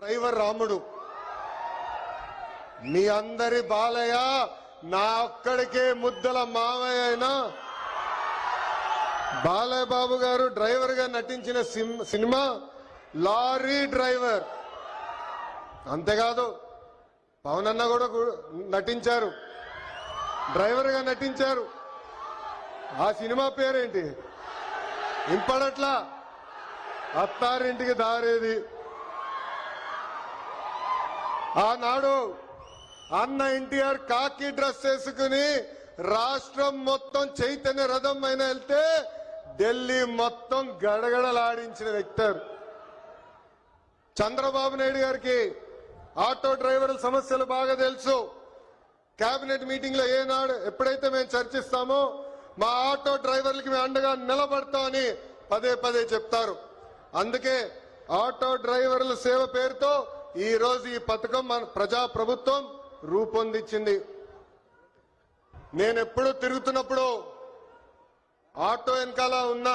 Driver రాముడు మీ అందరి బాలయ్య నా ఒక్కడికే ముద్దల మావయ్య అయినా బాలయ్య బాబు గారు డ్రైవర్ గా నటించిన సినిమా లారీ డ్రైవర్. అంతేకాదు పవన్ అన్న కూడా నటించారు, డ్రైవర్ గా నటించారు. ఆ సినిమా పేరేంటి ఇంపడట్లా, అత్తారింటికి దారేది. ఆనాడు అన్న ఎన్టీఆర్ కాకి డ్రెస్ వేసుకుని రాష్ట్రం మొత్తం చైతన్య రథం పైన వెళ్తే ఢిల్లీ మొత్తం గడగడలాడించిన వ్యక్తి. చంద్రబాబు నాయుడు గారికి ఆటో డ్రైవర్ల సమస్యలు బాగా తెలుసు. కేబినెట్ మీటింగ్ లో ఏనాడు ఎప్పుడైతే మేము చర్చిస్తామో మా ఆటో డ్రైవర్లకి మేము అండగా నిలబడతామని పదే పదే చెప్తారు. అందుకే ఆటో డ్రైవర్ల సేవ పేరుతో ఈ రోజు ఈ పథకం మన ప్రజా ప్రభుత్వం రూపొందించింది. నేను ఎప్పుడు తిరుగుతున్నప్పుడు ఆటో వెనకాల ఉన్నా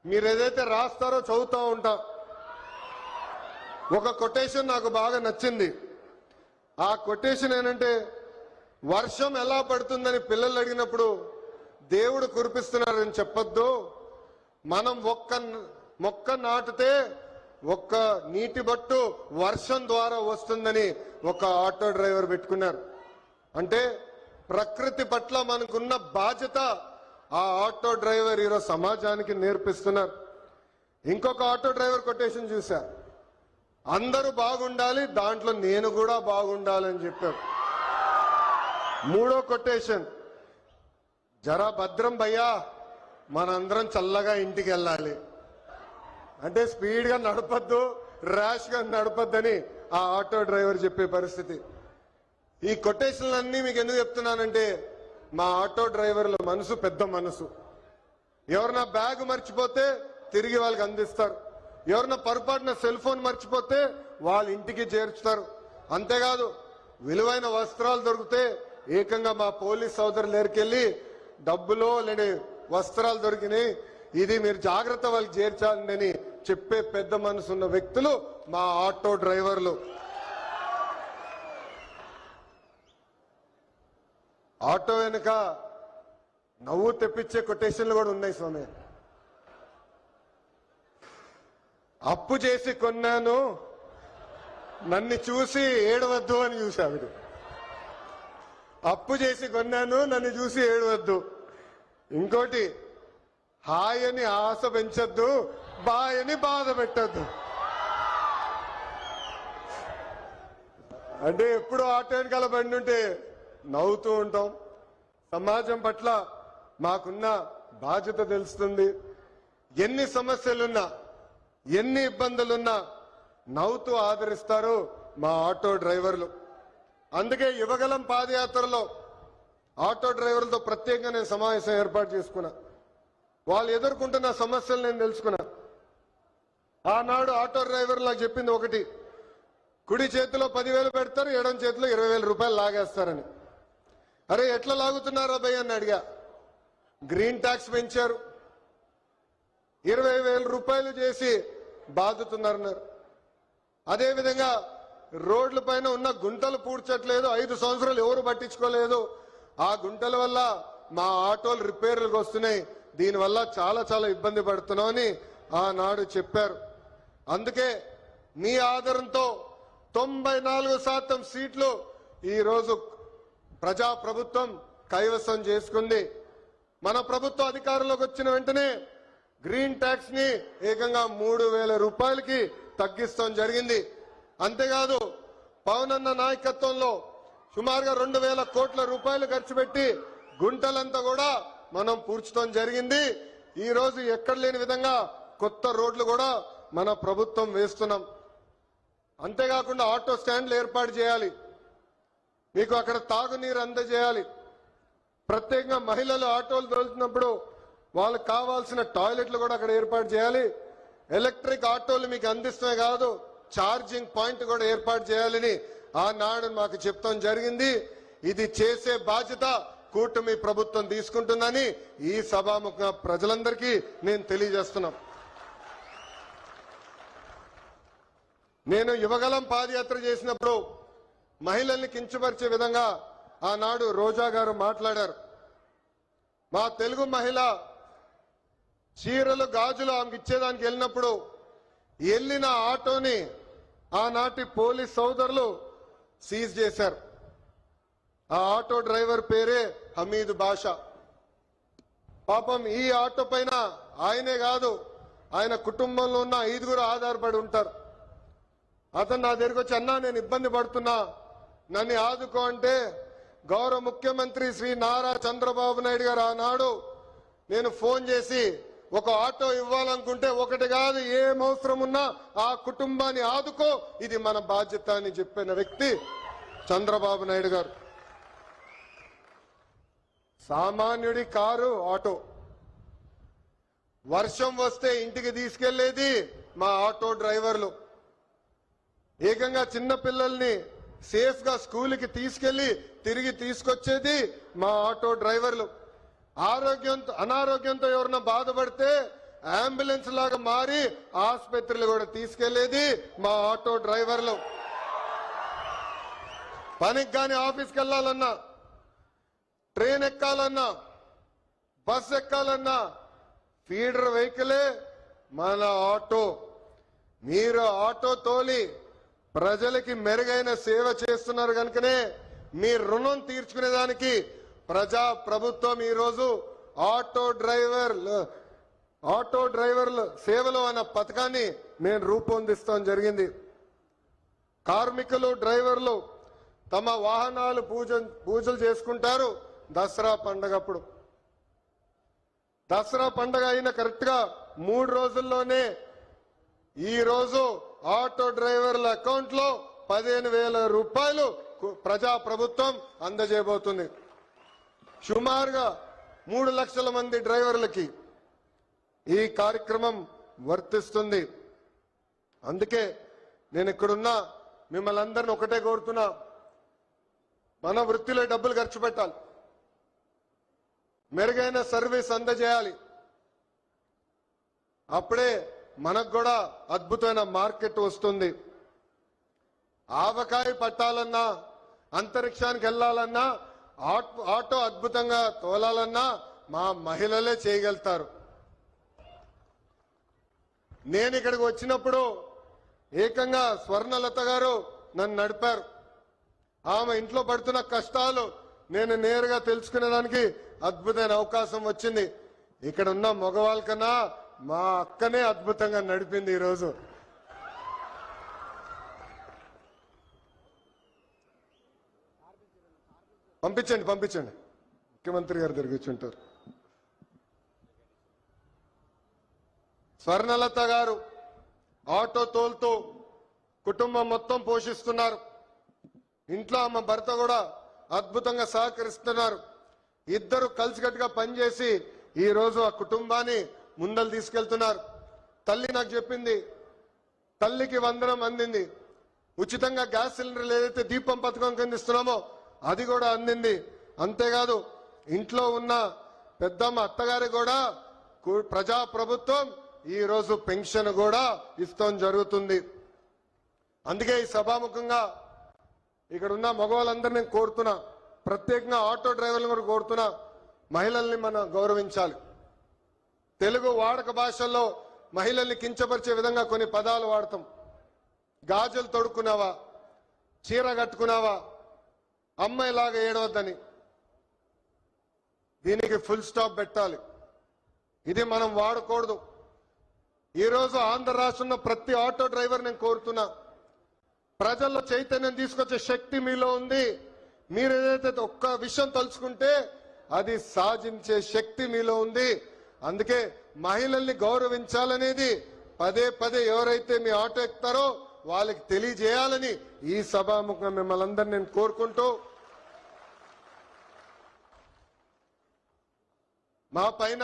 మీరు ఏదైతే రాస్తారో చదువుతూ ఉంటా. ఒక కొటేషన్ నాకు బాగా నచ్చింది. ఆ కొటేషన్ ఏంటంటే, వర్షం ఎలా పడుతుందని పిల్లలు అడిగినప్పుడు దేవుడు కురిపిస్తున్నారని చెప్పొద్దు, మనం ఒక్క మొక్క నాటితే ఒక్క నీటి బట్టు వర్షం ద్వారా వస్తుందని ఒక ఆటో డ్రైవర్ పెట్టుకున్నారు. అంటే ప్రకృతి పట్ల మనకున్న బాధ్యత ఆ ఆటో డ్రైవర్ ఈరోజు సమాజానికి నేర్పిస్తున్నారు. ఇంకొక ఆటో డ్రైవర్ కొటేషన్ చూశా, అందరూ బాగుండాలి దాంట్లో నేను కూడా బాగుండాలని చెప్పారు. మూడో కొటేషన్, జరా భద్రం భయ్యా మనందరం చల్లగా ఇంటికి వెళ్ళాలి. అంటే స్పీడ్ గా నడపద్దు, ర్యాష్ గా నడపద్దని ఆ ఆటో డ్రైవర్ చెప్పే పరిస్థితి. ఈ కొటేషన్లన్నీ మీకు ఎందుకు చెప్తున్నానంటే, మా ఆటో డ్రైవర్ల మనసు పెద్ద మనసు. ఎవరన్నా బ్యాగ్ మర్చిపోతే తిరిగి వాళ్ళకి అందిస్తారు, ఎవరన్నా పొరపాటున సెల్ ఫోన్ మర్చిపోతే వాళ్ళ ఇంటికి చేర్చుతారు. అంతేకాదు విలువైన వస్త్రాలు దొరికితే ఏకంగా మా పోలీస్ సోదరులు దగ్గరికెళ్ళి డబ్బులో లేని వస్త్రాలు దొరికినాయి, ఇది మీరు జాగ్రత్త వాళ్ళకి చేర్చాలని చెప్పే పెద్ద మనసున్న వ్యక్తులు మా ఆటో డ్రైవర్లు. ఆటో వెనుక నవ్వు తెప్పించే కొటేషన్లు కూడా ఉన్నాయి స్వామి. అప్పు చేసి కొన్నాను నన్ను చూసి ఏడవద్దు అని చూశాడు. అప్పు చేసి కొన్నాను నన్ను చూసి ఏడవద్దు. ఇంకోటి, హాయని ఆశ పెంచొద్దు, బాయని బాధ పెట్టద్దు. అంటే ఎప్పుడు ఆటో వెనకాల బండి ఉంటే నవ్వుతూ ఉంటాం. సమాజం పట్ల మాకున్న బాధ్యత తెలుస్తుంది. ఎన్ని సమస్యలున్నా ఎన్ని ఇబ్బందులున్నా నవ్వుతూ ఆదరిస్తారు మా ఆటో డ్రైవర్లు. అందుకే యువగలం పాదయాత్రలో ఆటో డ్రైవర్లతో ప్రత్యేకంగా నేను సమావేశం ఏర్పాటు చేసుకున్నా. వాళ్ళు ఎదుర్కొంటున్న సమస్యలు నేను తెలుసుకున్నా. ఆనాడు ఆటో డ్రైవర్లకు చెప్పింది ఒకటి, కుడి చేతిలో 10,000 పెడతారు, ఎడం చేతిలో 20,000 రూపాయలు లాగేస్తారని. అరే ఎట్లా లాగుతున్నారా భయ్య అని అడిగా. గ్రీన్ ట్యాక్స్ పెంచారు, 20,000 రూపాయలు చేసి బాదుతున్నారన్నారు. అదేవిధంగా రోడ్ల పైన ఉన్న గుంటలు పూడ్చట్లేదు, 5 సంవత్సరాలు ఎవరు పట్టించుకోలేదు. ఆ గుంటల వల్ల మా ఆటోలు రిపేర్లకు వస్తున్నాయి, దీనివల్ల చాలా చాలా ఇబ్బంది పడుతున్నామని ఆనాడు చెప్పారు. అందుకే మీ ఆదరణతో 94% సీట్లు ఈరోజు ప్రజా ప్రభుత్వం కైవసం చేసుకుంది. మన ప్రభుత్వం అధికారంలోకి వచ్చిన వెంటనే గ్రీన్ ట్యాక్స్ ని ఏకంగా 3,000 రూపాయలకి తగ్గిస్తాం జరిగింది. అంతేకాదు పవన్ అన్న నాయకత్వంలో సుమారుగా 2,000 కోట్ల రూపాయలు ఖర్చు పెట్టి గుంటలంతా కూడా మనం పూడ్చడం జరిగింది. ఈ రోజు ఎక్కడ లేని విధంగా కొత్త రోడ్లు కూడా మన ప్రభుత్వం వేస్తున్నాం. అంతేకాకుండా ఆటో స్టాండ్లు ఏర్పాటు చేయాలి, మీకు అక్కడ తాగునీరు అందజేయాలి. ప్రత్యేకంగా మహిళలు ఆటోలు తోలుతున్నప్పుడు వాళ్ళకి కావాల్సిన టాయిలెట్లు కూడా అక్కడ ఏర్పాటు చేయాలి. ఎలక్ట్రిక్ ఆటోలు మీకు అందిస్తమే కాదు, ఛార్జింగ్ పాయింట్ కూడా ఏర్పాటు చేయాలని ఆనాడు మాకు చెప్తాం జరిగింది. ఇది చేసే బాధ్యత కూటమి ప్రభుత్వం తీసుకుంటుందని ఈ సభాముఖంగా ప్రజలందరికీ నేను తెలియజేస్తున్నాను. నేను యువగలం పాదయాత్ర చేసినప్పుడు మహిళల్ని కించపరిచే విధంగా ఆనాడు రోజా గారు మాట్లాడారు. మా తెలుగు మహిళ చీరలు గాజులు ఆమెకి ఇచ్చేదానికి వెళ్ళినప్పుడు వెళ్ళిన ఆటోని ఆనాటి పోలీస్ సోదరులు సీజ్ చేశారు. ఆ ఆటో డ్రైవర్ పేరే హమీద్ బాషా. పాపం ఈ ఆటో పైన ఆయనే కాదు, ఆయన కుటుంబంలో ఉన్న 5గురు ఆధారపడి ఉంటారు. అతను నా దగ్గరికి వచ్చి, అన్నా నేను ఇబ్బంది పడుతున్నా, నన్ను ఆదుకో అంటే గౌరవ ముఖ్యమంత్రి శ్రీ నారా చంద్రబాబు నాయుడు గారు ఆనాడు నేను ఫోన్ చేసి ఒక ఆటో ఇవ్వాలనుకుంటే ఒకటి కాదు, ఏం అవసరం ఉన్నా ఆ కుటుంబాన్ని ఆదుకో, ఇది మన బాధ్యత అని చెప్పిన వ్యక్తి చంద్రబాబు నాయుడు గారు. సామాన్యుడి కారు ఆటో, వర్షం వస్తే ఇంటికి తీసుకెళ్లేది మా ఆటో డ్రైవర్లు, ఏకంగా చిన్న పిల్లల్ని సేఫ్ గా స్కూల్కి తీసుకెళ్లి తిరిగి తీసుకొచ్చేది మా ఆటో డ్రైవర్లు. అనారోగ్యంతో ఎవరన్నా బాధపడితే అంబులెన్స్ లాగా మారి ఆసుపత్రులు కూడా తీసుకెళ్లేది మా ఆటో డ్రైవర్లు. పనికి గాని ఆఫీస్కి వెళ్లాలన్నా, ట్రైన్ ఎక్కాలన్నా, బస్ ఎక్కాలన్నా ఫీడర్ వెహికలే మన ఆటో. మీరు ఆటో తోలి ప్రజలకి మెరుగైన సేవ చేస్తున్నారు కనుకనే మీ రుణం తీర్చుకునేదానికి ప్రజా ప్రభుత్వం ఈరోజు ఆటో డ్రైవర్లు సేవలు అన్న పథకాన్ని నేను రూపొందిస్తాం జరిగింది. కార్మికులు డ్రైవర్లు తమ వాహనాలు పూజలు చేసుకుంటారు దసరా పండగప్పుడు. దసరా పండగ అయిన కరెక్ట్ గా 3 రోజుల్లోనే ఈ రోజు ఆటో డ్రైవర్ల అకౌంట్ లో 15,000 రూపాయలు ప్రజా ప్రభుత్వం అందజేయబోతుంది. సుమారుగా 3 లక్షల మంది డ్రైవర్లకి ఈ కార్యక్రమం వర్తిస్తుంది. అందుకే నేను ఇక్కడున్నా మిమ్మల్ని అందరిని ఒకటే కోరుతున్నా, మన వృత్తిలో డబ్బులు ఖర్చు పెట్టాలి, మెరుగైన సర్వీస్ అందజేయాలి. అప్పుడే మనకు కూడా అద్భుతమైన మార్కెట్ వస్తుంది. ఆవకాయ పట్టాలన్నా, అంతరిక్షానికి వెళ్లాలన్నా, ఆటో అద్భుతంగా తోలాలన్నా మా మహిళలే చేయగలుగుతారు. నేను ఇక్కడికి వచ్చినప్పుడు ఏకంగా స్వర్ణలత గారు నన్ను నడిపారు. ఆమె ఇంట్లో పడుతున్న కష్టాలు నేను నేరుగా తెలుసుకునేదానికి అద్భుతమైన అవకాశం వచ్చింది. ఇక్కడ ఉన్న మగవాళ్ళ కన్నా మా అక్కనే అద్భుతంగా నడిపింది. ఈరోజు పంపించండి ముఖ్యమంత్రి గారు తిరిగిచ్చుంటారు. స్వర్ణలత గారు ఆటో తోలుతూ కుటుంబం మొత్తం పోషిస్తున్నారు. ఇంట్లో ఆమె భర్త కూడా అద్భుతంగా సహకరిస్తున్నారు. ఇద్దరు కలిసికట్టుగా పనిచేసి ఈ రోజు ఆ కుటుంబాన్ని ముందలు తీసుకెళ్తున్నారు. తల్లి నాకు చెప్పింది, తల్లికి వందనం అందింది. ఉచితంగా గ్యాస్ సిలిండర్లు ఏదైతే దీపం పథకం కింద ఇస్తున్నామో అది కూడా అందింది. అంతేకాదు ఇంట్లో ఉన్న పెద్దమ్మ అత్తగారి కూడా ప్రజా ప్రభుత్వం ఈ రోజు పెన్షన్ కూడా ఇస్తాం జరుగుతుంది. అందుకే ఈ సభాముఖంగా ఇక్కడ ఉన్న మగవాళ్ళందరినీ కోరుతున్నా, ప్రత్యేకంగా ఆటో డ్రైవర్లను కూడా కోరుతున్నా, మహిళల్ని మనం గౌరవించాలి. తెలుగు వాడక భాషల్లో మహిళల్ని కించపరిచే విధంగా కొన్ని పదాలు వాడతాం. గాజులు తొడుక్కున్నావా, చీర కట్టుకున్నావా, అమ్మాయిలాగా ఏడవద్దని. దీనికి ఫుల్ స్టాప్ పెట్టాలి. ఇది మనం వాడకూడదు. ఈరోజు ఆంధ్ర రాష్ట్రంలో ప్రతి ఆటో డ్రైవర్ నేను కోరుతున్నా, ప్రజల్లో చైతన్యం తీసుకొచ్చే శక్తి మీలో ఉంది. మీరు ఏదైతే ఒక్క విషయం తలుచుకుంటే అది సాధించే శక్తి మీలో ఉంది. అందుకే మహిళల్ని గౌరవించాలనేది పదే ఎవరైతే మీ ఆటో ఎక్కుతారో వాళ్ళకి తెలియజేయాలని ఈ సభాముఖంగా మిమ్మల్ని అందరినీ నేను కోరుకుంటూ, మా పైన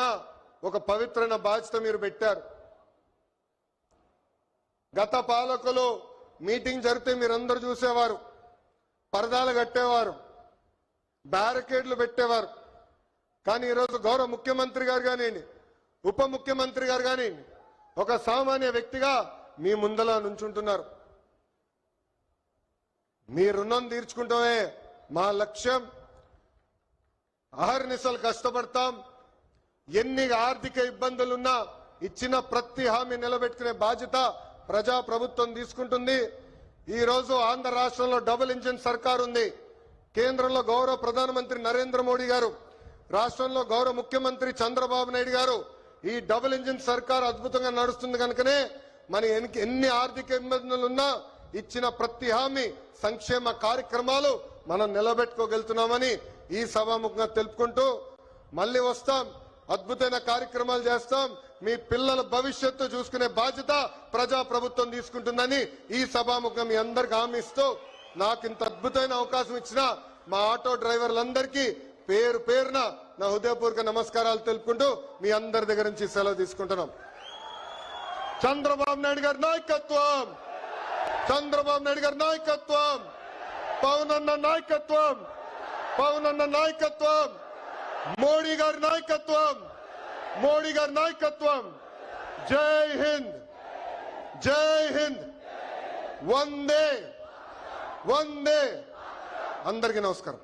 ఒక పవిత్రమైన బాధ్యత మీరు పెట్టారు. గత పాలకులు మీటింగ్ జరిగితే మీరందరూ చూసేవారు, పరదాలు కట్టేవారు, బ్యారికేడ్లు పెట్టేవారు. కానీ ఈరోజు గౌరవ ముఖ్యమంత్రి గారు కానివ్వండి, ఉప ముఖ్యమంత్రి గారు కానివ్వండి, ఒక సామాన్య వ్యక్తిగా మీ ముందల నుంచుంటున్నారు. మీ రుణం తీర్చుకుంటామే మా లక్ష్యం. అహర్నిశలు కష్టపడతాం. ఎన్ని ఆర్థిక ఇబ్బందులున్నా ఇచ్చిన ప్రతి హామీ నిలబెట్టుకునే బాధ్యత ప్రజా ప్రభుత్వం తీసుకుంటుంది. ఈ రోజు ఆంధ్ర రాష్ట్రంలో డబుల్ ఇంజిన్ సర్కార్ ఉంది. కేంద్రంలో గౌరవ ప్రధానమంత్రి నరేంద్ర మోడీ గారు, రాష్ట్రంలో గౌరవ ముఖ్యమంత్రి చంద్రబాబు నాయుడు గారు. ఈ డబుల్ ఇంజిన్ సర్కార్ అద్భుతంగా నడుస్తుంది కనుకనే మన ఎన్ని ఆర్థిక ఇబ్బందులున్నా ఇచ్చిన ప్రతి హామీ సంక్షేమ కార్యక్రమాలు మనం నిలబెట్టుకోగలుగుతున్నామని ఈ సభాముఖంగా తెలుపుకుంటూ మళ్ళీ వస్తాం. అద్భుతమైన కార్యక్రమాలు చేస్తాం. మీ పిల్లల భవిష్యత్తు చూసుకునే బాధ్యత ప్రజా ప్రభుత్వం తీసుకుంటుందని ఈ సభాముఖంగా మీ అందరికి హామీ ఇస్తూ నాకు ఇంత అద్భుతమైన అవకాశం ఇచ్చిన మా ఆటో డ్రైవర్లందరికీ పేరు పేరున నా హృదయపూర్వక నమస్కారాలు తెలుపుకుంటూ మీ అందరి దగ్గర నుంచి సెలవు తీసుకుంటున్నాం. చంద్రబాబు నాయుడు గారి నాయకత్వం, చంద్రబాబు నాయుడు గారి నాయకత్వం, పవన్ అన్న నాయకత్వం, పవన్ అన్న నాయకత్వం, మోడీ గారి నాయకత్వం, మోడీ గారి నాయకత్వం. జై హింద్, జై హింద్, వందే వందే. అందరికీ నమస్కారం.